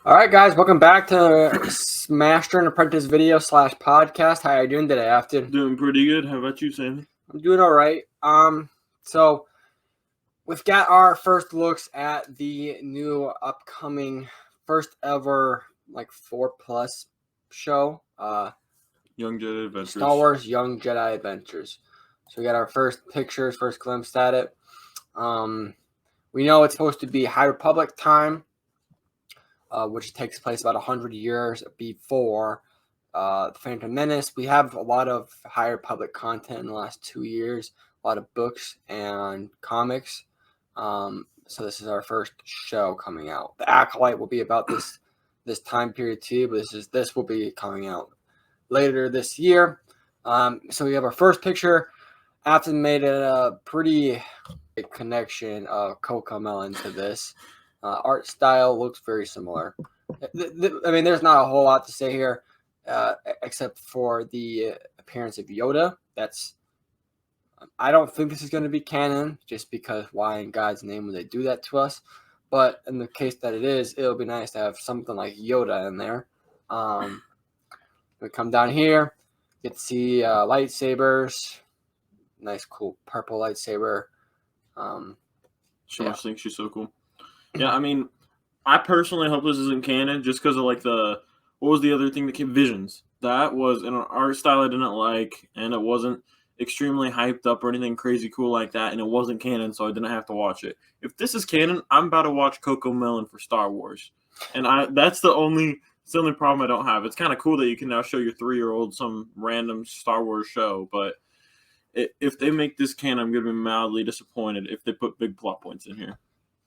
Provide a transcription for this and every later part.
All right, guys, welcome back to Master and Apprentice video / podcast. How are you doing today, Afton? Doing pretty good. How about you, Sammy? I'm doing all right. So we've got our first looks at the new upcoming first ever 4+ show, Young Jedi Adventures. Star Wars Young Jedi Adventures. So we got our first pictures, first glimpse at it. We know it's supposed to be High Republic time, which takes place about 100 years before the Phantom Menace. We have a lot of High Republic content in the last 2 years, a lot of books and comics. So this is our first show coming out. The Acolyte will be about this time period too, but this will be coming out later this year. So we have our first picture. Afton made a pretty big connection of CoComelon to this. Art style looks very similar. I mean, there's not a whole lot to say here, except for the appearance of Yoda. I don't think this is going to be canon, just because why in God's name would they do that to us? But in the case that it is, it'll be nice to have something like Yoda in there. We come down here, get to see lightsabers. Nice, cool purple lightsaber. She must think she's so cool. Yeah, I mean, I personally hope this isn't canon, just because of what was the other thing that came? Visions. That was an art style I didn't like, and it wasn't extremely hyped up or anything crazy cool like that, and it wasn't canon, so I didn't have to watch it. If this is canon, I'm about to watch CoComelon for Star Wars, and that's the only problem I don't have. It's kind of cool that you can now show your 3-year-old some random Star Wars show, but if they make this canon, I'm going to be mildly disappointed if they put big plot points in here.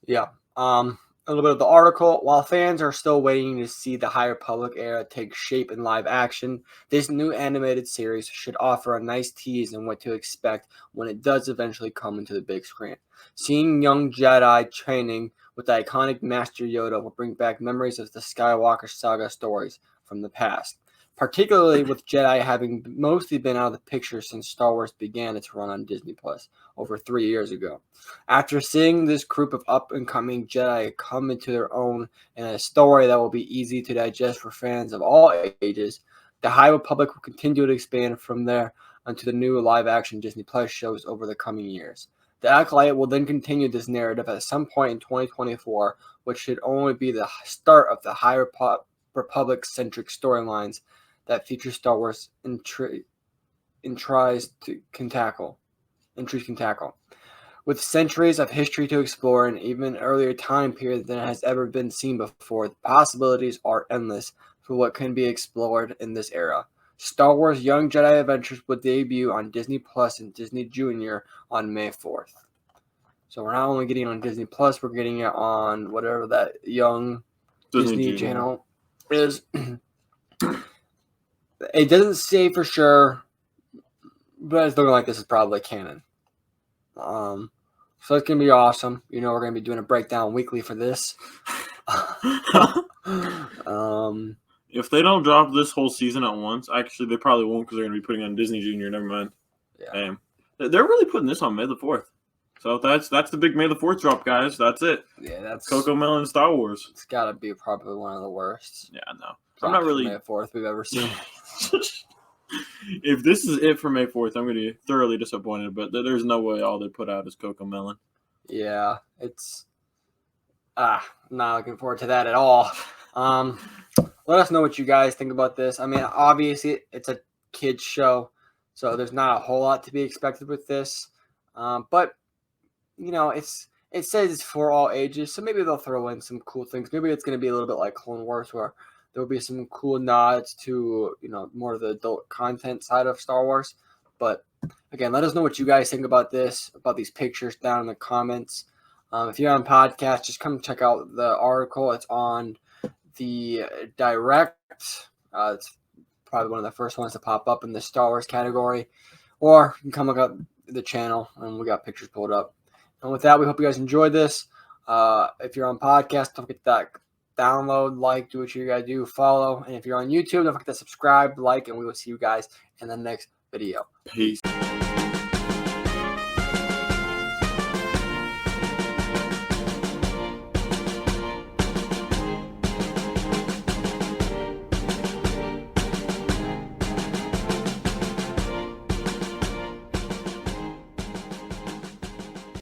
Yeah. A little bit of the article. While fans are still waiting to see the High Republic era take shape in live action, this new animated series should offer a nice tease on what to expect when it does eventually come into the big screen. Seeing young Jedi training with the iconic Master Yoda will bring back memories of the Skywalker saga stories from the past, particularly with Jedi having mostly been out of the picture since Star Wars began its run on Disney Plus over 3 years ago. After seeing this group of up-and-coming Jedi come into their own in a story that will be easy to digest for fans of all ages, the High Republic will continue to expand from there onto the new live-action Disney Plus shows over the coming years. The Acolyte will then continue this narrative at some point in 2024, which should only be the start of the High Republic-centric storylines that future Star Wars entries can tackle. With centuries of history to explore and even earlier time period than has ever been seen before, the possibilities are endless for what can be explored in this era. Star Wars Young Jedi Adventures will debut on Disney Plus and Disney Junior on May 4th. So we're not only getting it on Disney Plus, we're getting it on whatever that young Disney channel is. It doesn't say for sure, but it's looking like this is probably canon. So it's going to be awesome. We're going to be doing a breakdown weekly for this. If they don't drop this whole season at once, actually they probably won't, because they're going to be putting on Disney Junior. Never mind. Yeah. Damn. They're really putting this on May the 4th. So that's the big May the 4th drop, guys. That's it. Yeah, that's CoComelon Star Wars. It's got to be probably one of the worst. Yeah, no. I'm not really May 4th we've ever seen. If this is it for May 4th, I'm going to be thoroughly disappointed, but there's no way all they put out is CoComelon. Yeah, it's I'm not looking forward to that at all. Let us know what you guys think about this. I mean, obviously it's a kids show, so there's not a whole lot to be expected with this. But it says it's for all ages, so maybe they'll throw in some cool things. Maybe it's going to be a little bit like Clone Wars, where there'll be some cool nods to more of the adult content side of Star Wars. But again, let us know what you guys think about this, about these pictures down in the comments. If you're on podcast, just come check out the article. It's on the direct. It's probably one of the first ones to pop up in the Star Wars category. Or you can come look up the channel, and we got pictures pulled up. And with that, we hope you guys enjoyed this. If you're on podcast, don't forget that download, like, do what you guys do, follow. And if you're on YouTube, don't forget to subscribe, like, and we will see you guys in the next video. Peace.